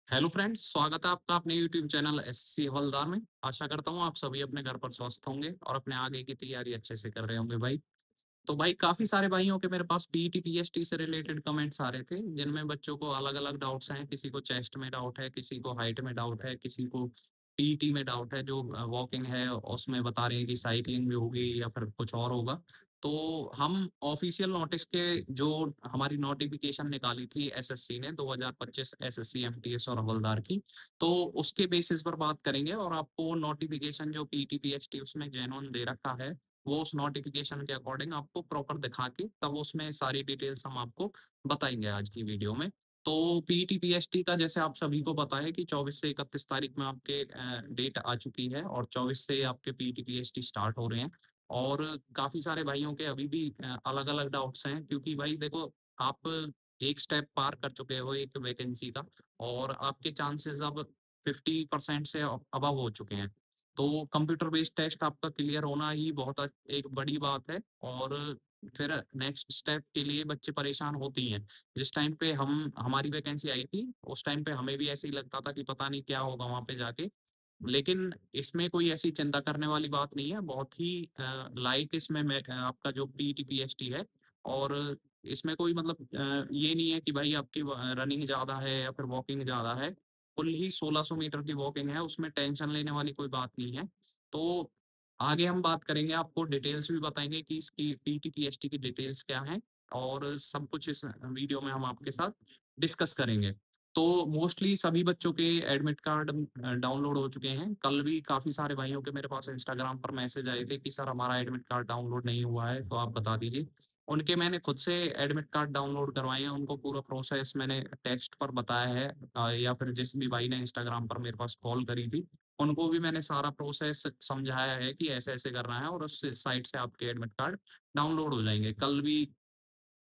Hello friends, स्वागत है आपका अपने यूट्यूब चैनल एसएससी हवलदार में। आशा करता हूँ आप सभी अपने घर पर स्वस्थ होंगे और अपने आगे की तैयारी अच्छे से कर रहे होंगे भाई। तो भाई काफ़ी सारे भाइयों के मेरे पास पीईटी पीएसटी से रिलेटेड कमेंट्स आ रहे थे, जिनमें बच्चों को अलग-अलग डाउट्स हैं। किसी को चेस्ट में डाउट है, किसी को हाइट में डाउट है, किसी को पीईटी में डाउट है, जो वॉकिंग है उसमें बता रहे हैं कि साइक्लिंग भी होगी या फिर कुछ और होगा। तो हम ऑफिशियल नोटिस के जो हमारी नोटिफिकेशन निकाली थी एसएससी ने 2025 एसएससी एमटीएस और हवलदार की, तो उसके बेसिस पर बात करेंगे और आपको नोटिफिकेशन जो पीईटी पीएसटी उसमें जेन्युइन दे रखा है, वो उस नोटिफिकेशन के अकॉर्डिंग आपको प्रॉपर दिखा के तब उसमें सारी डिटेल्स हम आपको बताएंगे आज की वीडियो में। तो पीईटी पीएसटी का जैसे आप सभी को पता है कि 24 से 31 तारीख में आपके डेट आ चुकी है और 24 से आपके पीईटी पीएसटी स्टार्ट हो रहे हैं। और काफी सारे भाइयों के अभी भी अलग अलग डाउट्स हैं, क्योंकि भाई देखो, आप एक स्टेप पार कर चुके हो एक वैकेंसी का, और आपके चांसेस अब 50% से अबव हो चुके हैं। तो कंप्यूटर बेस्ड टेस्ट आपका क्लियर होना ही बहुत एक बड़ी बात है। और फिर नेक्स्ट स्टेप के लिए बच्चे परेशान होते ही हैं। जिस टाइम पे हम हमारी वैकेंसी आई थी, उस टाइम पे हमें भी ऐसे ही लगता था कि पता नहीं क्या होगा वहां पे जाके। लेकिन इसमें कोई ऐसी चिंता करने वाली बात नहीं है, बहुत ही लाइट इसमें आपका जो पीटी पीएचटी है। और इसमें कोई मतलब ये नहीं है कि भाई आपकी रनिंग ज़्यादा है या फिर वॉकिंग ज़्यादा है। कुल ही 1600 मीटर की वॉकिंग है, उसमें टेंशन लेने वाली कोई बात नहीं है। तो आगे हम बात करेंगे, आपको डिटेल्स भी बताएंगे कि इसकी पीटी पीएचटी की डिटेल्स क्या हैं, और सब कुछ इस वीडियो में हम आपके साथ डिस्कस करेंगे। तो मोस्टली सभी बच्चों के एडमिट कार्ड डाउनलोड हो चुके हैं। कल भी काफ़ी सारे भाइयों के मेरे पास इंस्टाग्राम पर मैसेज आए थे कि सर हमारा एडमिट कार्ड डाउनलोड नहीं हुआ है, तो आप बता दीजिए। उनके मैंने खुद से एडमिट कार्ड डाउनलोड करवाए हैं, उनको पूरा प्रोसेस मैंने टेक्स्ट पर बताया है। या फिर जिस भी भाई ने इंस्टाग्राम पर मेरे पास कॉल करी थी, उनको भी मैंने सारा प्रोसेस समझाया है कि ऐसे ऐसे करना है, और उस साइट से आपके एडमिट कार्ड डाउनलोड हो जाएंगे। कल भी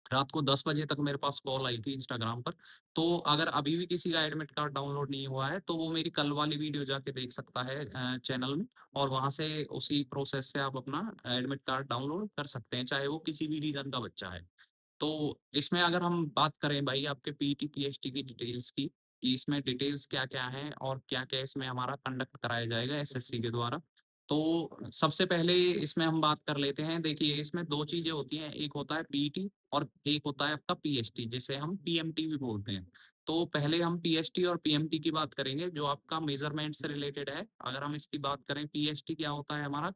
रात को 10 बजे तक मेरे पास कॉल आई थी इंस्टाग्राम पर। तो अगर अभी भी किसी का एडमिट कार्ड डाउनलोड नहीं हुआ है, तो वो मेरी कल वाली वीडियो जाके देख सकता है चैनल में, और वहां से उसी प्रोसेस से आप अपना एडमिट कार्ड डाउनलोड कर सकते हैं, चाहे वो किसी भी रीजन का बच्चा है। तो इसमें अगर हम बात करें भाई आपके पीटी पीएचडी की डिटेल्स की, कि इसमें डिटेल्स क्या क्या हैं और क्या क्या इसमें हमारा कंडक्ट कराया जाएगा एसएससी के द्वारा। तो सबसे पहले इसमें हम बात कर लेते हैं। देखिए, इसमें दो चीजें होती हैं, एक होता है पीटी और एक होता है आपका पीएचटी, जिसे हम पीएमटी भी बोलते हैं। तो पहले हम पीएचटी और पीएमटी की बात करेंगे, जो आपका मेजरमेंट से रिलेटेड है। अगर हम इसकी बात करें, पीएचटी क्या होता है हमारा,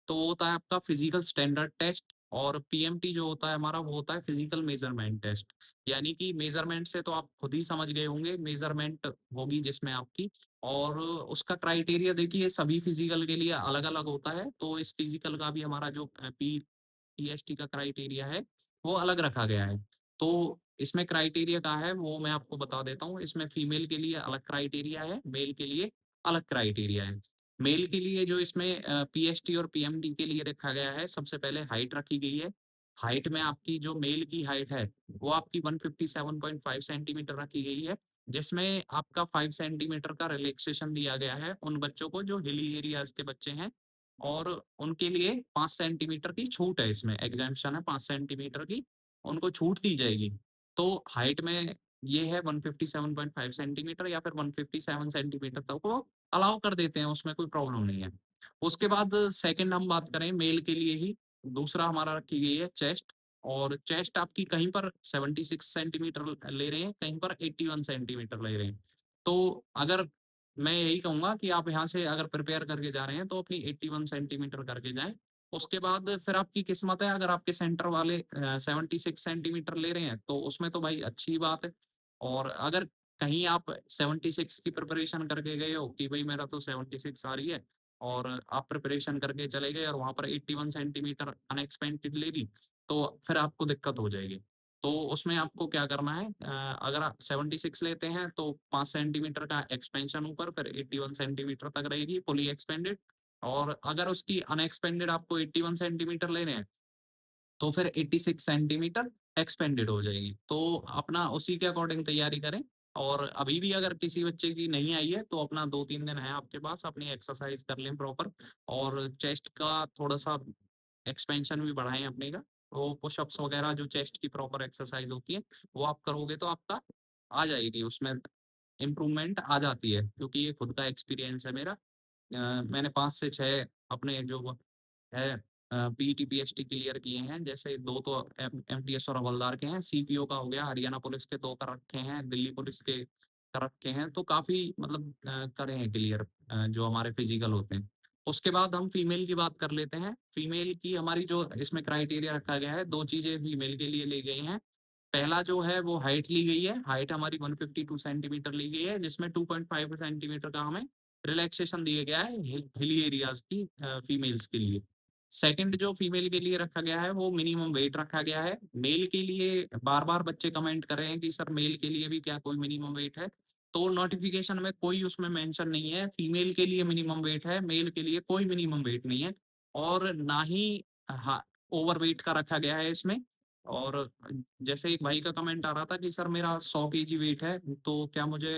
तो वो होता है आपका फिजिकल स्टैंडर्ड टेस्ट। और पीएमटी जो होता है हमारा, वो होता है फिजिकल मेजरमेंट टेस्ट। यानी कि मेजरमेंट से तो आप खुद ही समझ गए होंगे, मेजरमेंट होगी जिसमें आपकी। और उसका क्राइटेरिया देखिए सभी फिजिकल के लिए अलग अलग होता है, तो इस फिजिकल का भी हमारा जो पीएचटी का क्राइटेरिया है, वो अलग रखा गया है। तो इसमें क्राइटेरिया का है वो मैं आपको बता देता हूँ। इसमें फीमेल के लिए अलग क्राइटेरिया है, मेल के लिए अलग क्राइटेरिया है। मेल के लिए जो इसमें पीएचटी और पीएमडी के लिए रखा गया है, सबसे पहले हाइट रखी गई है। हाइट में आपकी जो मेल की हाइट है, वो आपकी 157.5 सेंटीमीटर रखी गई है, जिसमें आपका 5 सेंटीमीटर का रिलैक्सेशन दिया गया है उन बच्चों को जो हिली एरियाज के बच्चे हैं। और उनके लिए 5 सेंटीमीटर की छूट है, इसमें एग्जाम्पशन है 5 सेंटीमीटर की, उनको छूट दी जाएगी। तो हाइट में ये है 157.5 सेंटीमीटर या फिर 157 सेंटीमीटर तक वो अलाउ कर देते हैं, उसमें कोई प्रॉब्लम नहीं है। उसके बाद सेकंड हम बात करें मेल के लिए ही, दूसरा हमारा रखी गई है चेस्ट। और चेस्ट आपकी कहीं पर 76 सेंटीमीटर ले रहे हैं, कहीं पर 81 सेंटीमीटर ले रहे हैं। तो अगर मैं यही कहूंगा कि आप यहाँ से अगर प्रिपेयर करके जा रहे हैं, तो अपनी 81 सेंटीमीटर करके जाएं। उसके बाद फिर आपकी किस्मत है, अगर आपके सेंटर वाले 76 सेंटीमीटर ले रहे हैं, तो उसमें तो भाई अच्छी बात है। और अगर कहीं आप 76 की प्रिपरेशन करके गए हो कि भाई मेरा तो 76 आ रही है, और आप प्रिपरेशन करके चले गए और वहां पर 81 सेंटीमीटर अनएक्सपेक्टेड ले ली, तो फिर आपको दिक्कत हो जाएगी। तो उसमें आपको क्या करना है, अगर आप 76 लेते हैं तो 5 सेंटीमीटर का एक्सपेंशन ऊपर, फिर 81 सेंटीमीटर तक रहेगी फुली एक्सपेंडेड। और अगर उसकी अनएक्सपेंडेड आपको 81 सेंटीमीटर लेने हैं, तो फिर 86 सेंटीमीटर एक्सपेंडेड हो जाएगी। तो अपना उसी के अकॉर्डिंग तैयारी करें। और अभी भी अगर किसी बच्चे की नहीं आई है, तो अपना 2-3 दिन है आपके पास, अपनी एक्सरसाइज कर लें प्रॉपर। और चेस्ट का थोड़ा सा एक्सपेंशन भी बढ़ाएं अपने का। वो पुशअप्स वगैरह जो चेस्ट की प्रॉपर एक्सरसाइज होती है, वो आप करोगे तो आपका आ जाएगी उसमें। इम्प्रूवमेंट आ जाती है, क्योंकि ये खुद का एक्सपीरियंस है मेरा। मैंने 5 से 6 अपने जो वो है पीईटी, पीएसटी क्लियर किए हैं। जैसे 2 तो एमटीएस और हवलदार के हैं, सीपीओ का हो गया, हरियाणा पुलिस के 2 कर रखे हैं, दिल्ली पुलिस के कर रखे हैं, तो काफ़ी मतलब करे हैं क्लियर जो हमारे फिजिकल होते हैं। उसके बाद हम फीमेल की बात कर लेते हैं। फीमेल की हमारी जो इसमें क्राइटेरिया रखा गया है, 2 चीज़ें फीमेल के लिए ली गई हैं। पहला जो है वो हाइट ली गई है, हाइट हमारी 152 सेंटीमीटर ली गई है, जिसमें 2.5 सेंटीमीटर का हमें रिलैक्सेशन दिया गया है हिली एरियाज की फीमेल्स के लिए। सेकंड जो फीमेल के लिए रखा गया है वो मिनिमम वेट रखा गया है। मेल के लिए बार बार बच्चे कमेंट कर रहे हैं कि सर मेल के लिए भी क्या कोई मिनिमम वेट है, तो नोटिफिकेशन में कोई उसमें मेंशन नहीं है। फीमेल के लिए मिनिमम वेट है, मेल के लिए कोई मिनिमम वेट नहीं है, और ना ही ओवर वेट का रखा गया है इसमें। और जैसे एक भाई का कमेंट आ रहा था कि सर मेरा 100 केजी वेट है, तो क्या मुझे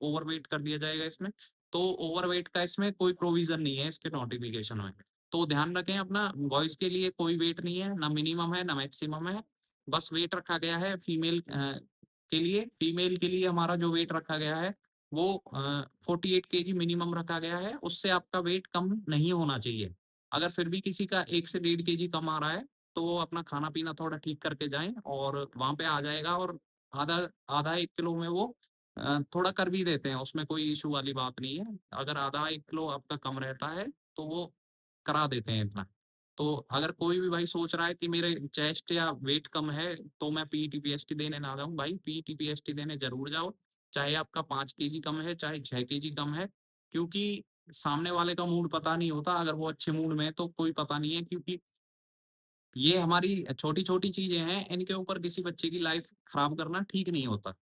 ओवरवेट कर दिया जाएगा इसमें? तो ओवरवेट का इसमें कोई प्रोविज़न नहीं है इसके नोटिफ़िकेशन में। तो ध्यान रखें अपना, बॉयज़ के लिए कोई वेट नहीं है, ना मिनिमम है, ना मैक्सिमम है। बस वेट रखा गया है फीमेल के लिए। फीमेल के लिए हमारा जो वेट रखा गया है वो 48 केजी मिनिमम रखा गया है, उससे आपका वेट कम नहीं होना चाहिए। अगर फिर भी किसी का 1 से डेढ़ केजी कम आ रहा है, तो वो अपना खाना-पीना थोड़ा ठीक करके जाएँ और वहाँ पे आ जाएगा, और आधा आधा 1 किलो में वो थोड़ा कर भी देते हैं, उसमें कोई इश्यू वाली बात नहीं है। अगर आधा 1 किलो आपका कम रहता है, तो वो करा देते हैं इतना। तो अगर कोई भी भाई सोच रहा है कि मेरे चेस्ट या वेट कम है, तो मैं पीईटी, पीएसटी देने ना जाऊँ, भाई पीईटी, पीएसटी देने ज़रूर जाओ। चाहे आपका 5 केजी कम है, चाहे 6 केजी कम है, क्योंकि सामने वाले का मूड पता नहीं होता। अगर वो अच्छे मूड में है, तो कोई पता नहीं है, क्योंकि ये हमारी छोटी-छोटी चीज़ें हैं, इनके ऊपर किसी बच्चे की लाइफ़ खराब करना ठीक नहीं होता।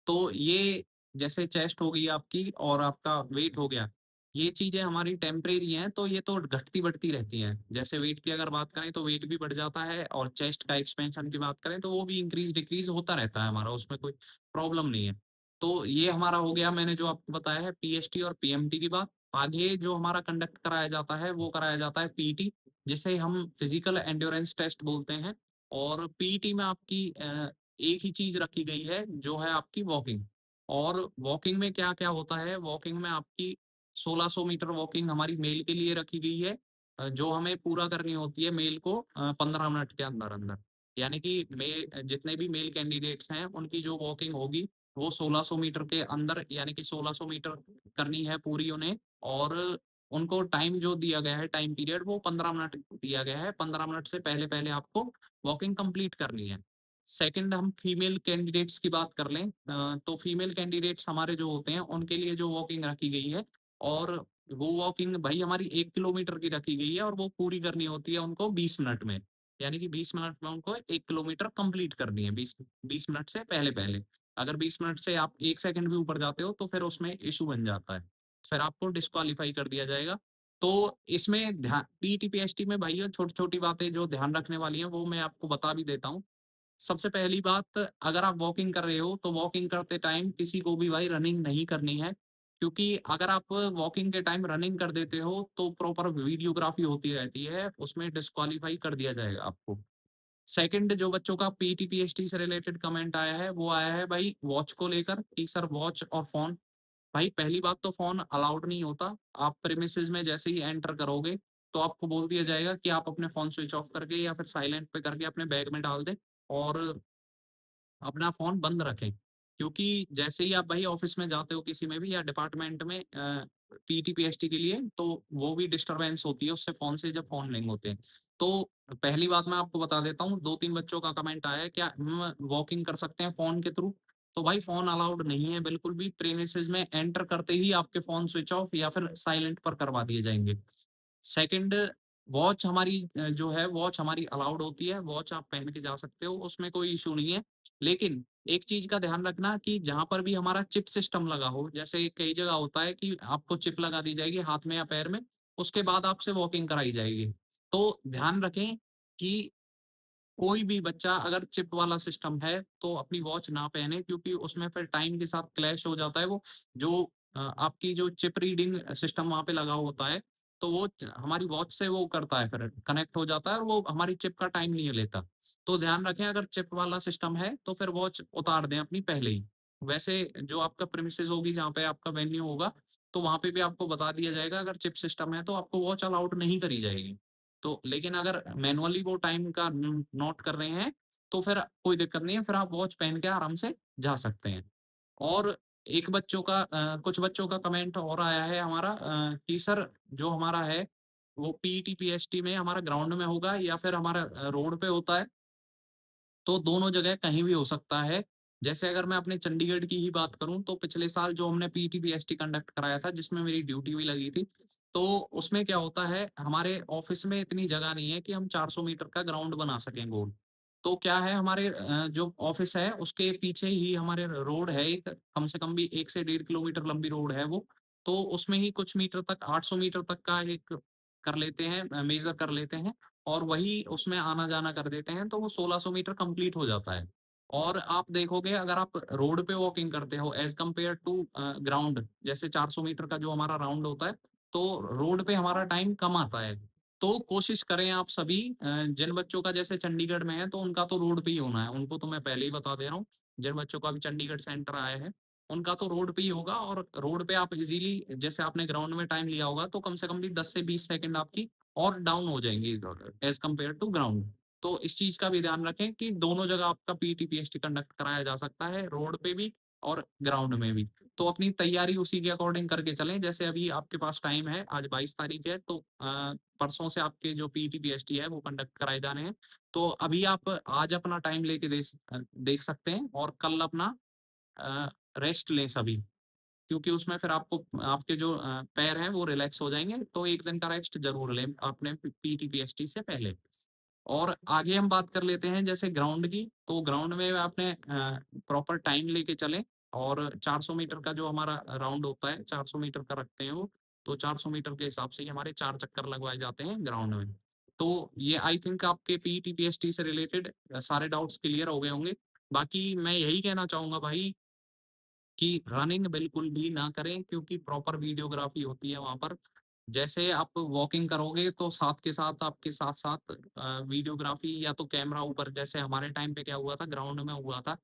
तो ये जैसे चेस्ट हो गई आपकी और आपका वेट हो गया, ये चीज़ें हमारी टेम्परेरी हैं, तो ये तो घटती-बढ़ती रहती हैं। जैसे वेट की अगर बात करें, तो वेट भी बढ़ जाता है, और चेस्ट का एक्सपेंशन की बात करें, तो वो भी इंक्रीज़-डिक्रीज़ होता रहता है हमारा, उसमें कोई प्रॉब्लम नहीं है। तो ये हमारा हो गया, मैंने जो आपको बताया है पीएसटी और पीएमटी की बात। आगे जो हमारा कंडक्ट कराया जाता है, वो कराया जाता है पीटी, जिसे हम फिजिकल एंड्योरेंस टेस्ट बोलते हैं। और पीटी में आपकी एक ही चीज रखी गई है, जो है आपकी वॉकिंग। और वॉकिंग में क्या क्या होता है, वॉकिंग में आपकी 1600 मीटर वॉकिंग हमारी मेल के लिए रखी गई है, जो हमें पूरा करनी होती है मेल को 15 मिनट के अंदर अंदर। यानी कि जितने भी मेल कैंडिडेट्स हैं, उनकी जो वॉकिंग होगी वो 1600 मीटर के अंदर, यानी कि 1600 मीटर करनी है पूरी उन्हें। और उनको टाइम जो दिया गया है, टाइम पीरियड वो 15 मिनट दिया गया है। 15 मिनट से पहले-पहले आपको वॉकिंग कंप्लीट करनी है। सेकंड, हम फीमेल कैंडिडेट्स की बात कर लें, तो फीमेल कैंडिडेट्स हमारे जो होते हैं, उनके लिए जो वॉकिंग रखी गई है, और वो वॉकिंग भई हमारी 1 किलोमीटर की रखी गई है, और वो पूरी करनी होती है उनको 20 मिनट में। यानी कि 20 मिनट में उनको 1 किलोमीटर कंप्लीट करनी है, 20 मिनट से पहले-पहले। अगर 20 मिनट से आप 1 सेकंड भी ऊपर जाते हो, तो फिर उसमें इश्यू बन जाता है। फिर आपको डिस्क्वालीफाई कर दिया जाएगा। तो इसमें पीटी, पीएसटी में भैया छोटी-छोटी बातें जो ध्यान रखने वाली हैं, वो मैं आपको बता भी देता हूँ। सबसे पहली बात, अगर आप वॉकिंग कर रहे हो, तो वॉकिंग करते टाइम किसी को भी भाई रनिंग नहीं करनी है। क्योंकि अगर आप वॉकिंग के टाइम रनिंग कर देते हो, तो प्रॉपर वीडियोग्राफी होती रहती है, उसमें डिस्क्वालीफाई कर दिया जाएगा आपको। सेकंड, जो बच्चों का पीटी, पीएसटी से रिलेटेड कमेंट आया है, वो आया है भाई वॉच को लेकर कि सर वॉच और फ़ोन। भाई पहली बात तो फ़ोन अलाउड नहीं होता। आप प्रेमिसेस में जैसे ही एंटर करोगे, तो आपको बोल दिया जाएगा कि आप अपने फ़ोन स्विच ऑफ करके या फिर साइलेंट पे करके अपने बैग में डाल दें, और अपना फ़ोन बंद रखें। क्योंकि जैसे ही आप भाई ऑफ़िस में जाते हो किसी में भी, या डिपार्टमेंट में पीटी, पीएसटी के लिए, तो वो भी डिस्टर्बेंस होती है उससे, फ़ोन से जब फ़ोन रिंग होते हैं। तो पहली बात मैं आपको बता देता हूँ, 2-3 बच्चों का कमेंट आया है, क्या हम वॉकिंग कर सकते हैं फ़ोन के थ्रू? तो भाई फ़ोन अलाउड नहीं है बिल्कुल भी। प्रेमिसेस में एंटर करते ही आपके फ़ोन स्विच ऑफ या फिर साइलेंट पर करवा दिए जाएँगे। सेकंड, वॉच हमारी जो है वॉच हमारी अलाउड होती है, वॉच आप पहन के जा सकते हो, उसमें कोई इश्यू नहीं है। लेकिन एक चीज़ का ध्यान रखना कि जहाँ पर भी हमारा चिप सिस्टम लगा हो, जैसे कई जगह होता है कि आपको चिप लगा दी जाएगी हाथ में या पैर में, उसके बाद आपसे वॉकिंग कराई जाएगी। तो ध्यान रखें कि कोई भी बच्चा अगर चिप वाला सिस्टम है, तो अपनी वॉच ना पहने, क्योंकि उसमें फिर टाइम के साथ क्लैश हो जाता है वो। जो आपकी जो चिप रीडिंग सिस्टम वहाँ पे लगा होता है, तो वो हमारी वॉच से वो करता है, फिर कनेक्ट हो जाता है, और वो हमारी चिप का टाइम नहीं लेता। तो ध्यान रखें, अगर चिप वाला सिस्टम है, तो फिर वॉच उतार दें अपनी पहले ही। वैसे जो आपका प्रेमिसेस होगी, जहाँ पे आपका वेन्यू होगा, तो वहाँ पे भी आपको बता दिया जाएगा। अगर चिप सिस्टम है तो आपको वॉच अलाउड नहीं करी जाएगी। तो लेकिन अगर मैनुअली वो टाइम का नोट कर रहे हैं, तो फिर कोई दिक्कत नहीं है, फिर आप वॉच पहन के आराम से जा सकते हैं। और एक बच्चों का कुछ बच्चों का कमेंट और आया है हमारा, कि सर जो हमारा है वो पीईटी पीएसटी में हमारा ग्राउंड में होगा या फिर हमारा रोड पे होता है। तो दोनों जगह कहीं भी हो सकता है। जैसे अगर मैं अपने चंडीगढ़ की ही बात करूँ, तो पिछले साल जो हमने पीटी पीएसटी कंडक्ट कराया था, जिसमें मेरी ड्यूटी भी लगी थी, तो उसमें क्या होता है, हमारे ऑफिस में इतनी जगह नहीं है कि हम 400 मीटर का ग्राउंड बना सकें गोल। तो क्या है, हमारे जो ऑफिस है उसके पीछे ही हमारे रोड है एक, कम से कम भी 1 से 1.5 किलोमीटर लंबी रोड है वो। तो उसमें ही कुछ मीटर तक, 800 मीटर तक का एक कर लेते हैं, मेज़र कर लेते हैं, और वही उसमें आना-जाना कर देते हैं, तो वो 1600 मीटर कंप्लीट हो जाता है। और आप देखोगे, अगर आप रोड पे वॉकिंग करते हो एज़ कम्पेयर टू ग्राउंड, जैसे 400 मीटर का जो हमारा राउंड होता है, तो रोड पे हमारा टाइम कम आता है। तो कोशिश करें आप सभी, जिन बच्चों का जैसे चंडीगढ़ में है, तो उनका तो रोड पे ही होना है, उनको तो मैं पहले ही बता दे रहा हूँ। जिन बच्चों का अभी चंडीगढ़ सेंटर आया है, उनका तो रोड पे ही होगा, और रोड पे आप इज़िली, जैसे आपने ग्राउंड में टाइम लिया होगा, तो कम से कम भी 10 से 20 सेकंड आपकी और डाउन हो जाएँगी एज़ कम्पेयर टू ग्राउंड। तो इस चीज़ का भी ध्यान रखें कि दोनों जगह आपका पीटी, पीएसटी कंडक्ट कराया जा सकता है, रोड पे भी और ग्राउंड में भी। तो अपनी तैयारी उसी के अकॉर्डिंग करके चलें। जैसे अभी आपके पास टाइम है, आज 22 तारीख है, तो परसों से आपके जो पीटी, पीएसटी है वो कंडक्ट कराए जाने हैं। तो अभी आप आज अपना टाइम लेके देख सकते हैं, और कल अपना रेस्ट लें सभी। क्योंकि उसमें फिर आपको आपके जो पैर हैं वो रिलैक्स हो जाएँगे, तो 1 दिन का रेस्ट ज़रूर लें अपने पीटी, पीएसटी से पहले। और आगे हम बात कर लेते हैं जैसे ग्राउंड की, तो ग्राउंड में आपने प्रॉपर टाइम लेके चलें, और 400 मीटर का जो हमारा राउंड होता है, 400 मीटर का रखते हैं वो, तो 400 मीटर के हिसाब से ही हमारे 4 चक्कर लगवाए जाते हैं ग्राउंड में। तो ये आई थिंक आपके पीईटी, पीएसटी से रिलेटेड सारे डाउट्स क्लियर हो गए होंगे। बाकी मैं यही कहना चाहूँगा भाई, कि रनिंग बिल्कुल भी ना करें, क्योंकि प्रॉपर वीडियोग्राफी होती है वहाँ पर। जैसे आप वॉकिंग करोगे, तो साथ के साथ आपके साथ-साथ वीडियोग्राफी या तो कैमरा ऊपर, जैसे हमारे टाइम पे क्या हुआ था, ग्राउंड में हुआ था,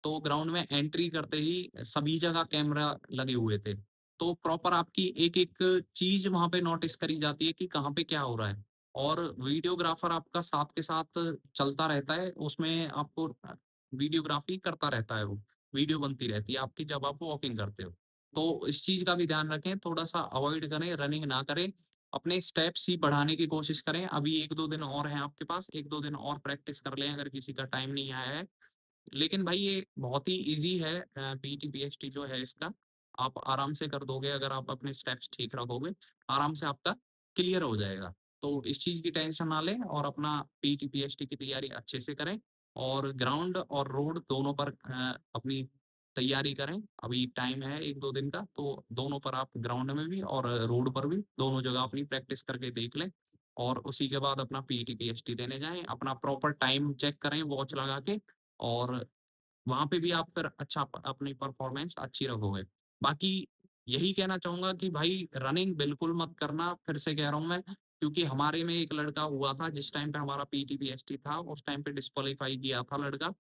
तो ग्राउंड में एंट्री करते ही सभी जगह कैमरा लगे हुए थे। तो प्रॉपर आपकी एक-एक चीज़ वहाँ पे नोटिस करी जाती है कि कहाँ पे क्या हो रहा है, और वीडियोग्राफर आपका साथ के साथ चलता रहता है, उसमें आपको वीडियोग्राफी करता रहता है वो। वीडियो बनती रहती है आपकी जब आप वॉकिंग करते हो। तो इस चीज़ का भी ध्यान रखें, थोड़ा-सा अवॉइड करें, रनिंग ना करें, अपने स्टेप्स ही बढ़ाने की कोशिश करें। अभी 1-2 दिन और हैं आपके पास, 1-2 दिन और प्रैक्टिस कर लें अगर किसी का टाइम नहीं आया है। लेकिन भाई ये बहुत ही ईज़ी है, पीटी, पीएचटी जो है इसका, आप आराम से कर दोगे अगर आप अपने स्टेप्स ठीक रखोगे, आराम से आपका क्लियर हो जाएगा। तो इस चीज़ की टेंशन ना लें, और अपना पीटी, पीएचटी की तैयारी अच्छे से करें, और ग्राउंड और रोड दोनों पर अपनी तैयारी करें। अभी टाइम है 1-2 दिन का, तो दोनों पर आप ग्राउंड में भी और रोड पर भी दोनों जगह अपनी प्रैक्टिस करके देख लें, और उसी के बाद अपना पीटी, पीएचटी देने जाएँ। अपना प्रॉपर टाइम चेक करें वॉच लगा के, और वहाँ पे भी आप फिर अच्छा अपनी परफॉर्मेंस अच्छी रखोगे। बाकी यही कहना चाहूँगा कि भाई रनिंग बिल्कुल मत करना, फिर से कह रहा हूँ मैं, क्योंकि हमारे में एक लड़का हुआ था जिस टाइम पे हमारा पीटी, पीएसटी था, उस टाइम पे डिस्क्वालीफाई किया था लड़का,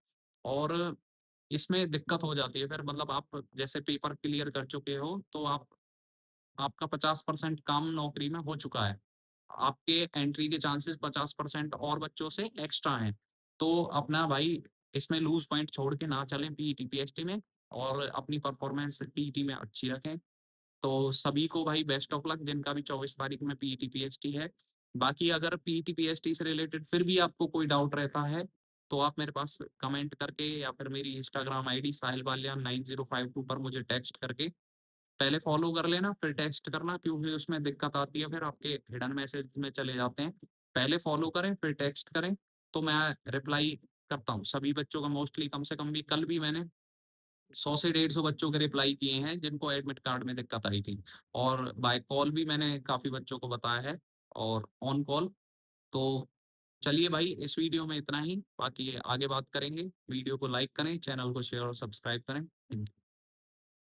और इसमें दिक्कत हो जाती है फिर, मतलब आप जैसे पेपर क्लियर कर चुके हो, तो आपका 50% काम नौकरी में हो चुका है। आपके एंट्री के चांसेस 50% और बच्चों से एक्स्ट्रा हैं। तो अपना भाई इसमें लूज़ पॉइंट छोड़ के ना चलें पीईटी, पीएचटी में, और अपनी परफॉर्मेंस पीईटी में अच्छी रखें। तो सभी को भाई बेस्ट ऑफ लक, जिनका भी 24 तारीख में पीईटी, पीएचटी है। बाकी अगर पीईटी, पीएचटी से रिलेटेड फिर भी आपको कोई डाउट रहता है, तो आप मेरे पास कमेंट करके या फिर मेरी इंस्टाग्राम आईडी साहिल बालियान 9052 पर मुझे टेक्स्ट करके पहले फॉलो कर लेना, फिर टेक्स्ट करना, क्योंकि उसमें दिक्कत आती है, फिर आपके हिडन मैसेज में चले जाते हैं। पहले फॉलो करें, फिर टेक्स्ट करें, तो मैं रिप्लाई करता हूँ। सभी बच्चों का मोस्टली, कम से कम भी कल भी मैंने 100 से 150 बच्चों के रिप्लाई किए हैं, जिनको एडमिट कार्ड में दिक्कत आई थी। और बाय कॉल भी मैंने काफ़ी बच्चों को बताया है, और ऑन कॉल। तो चलिए भाई, इस वीडियो में इतना ही, बाकी आगे बात करेंगे। वीडियो को लाइक करें, चैनल को शेयर और सब्सक्राइब करें। Thank you.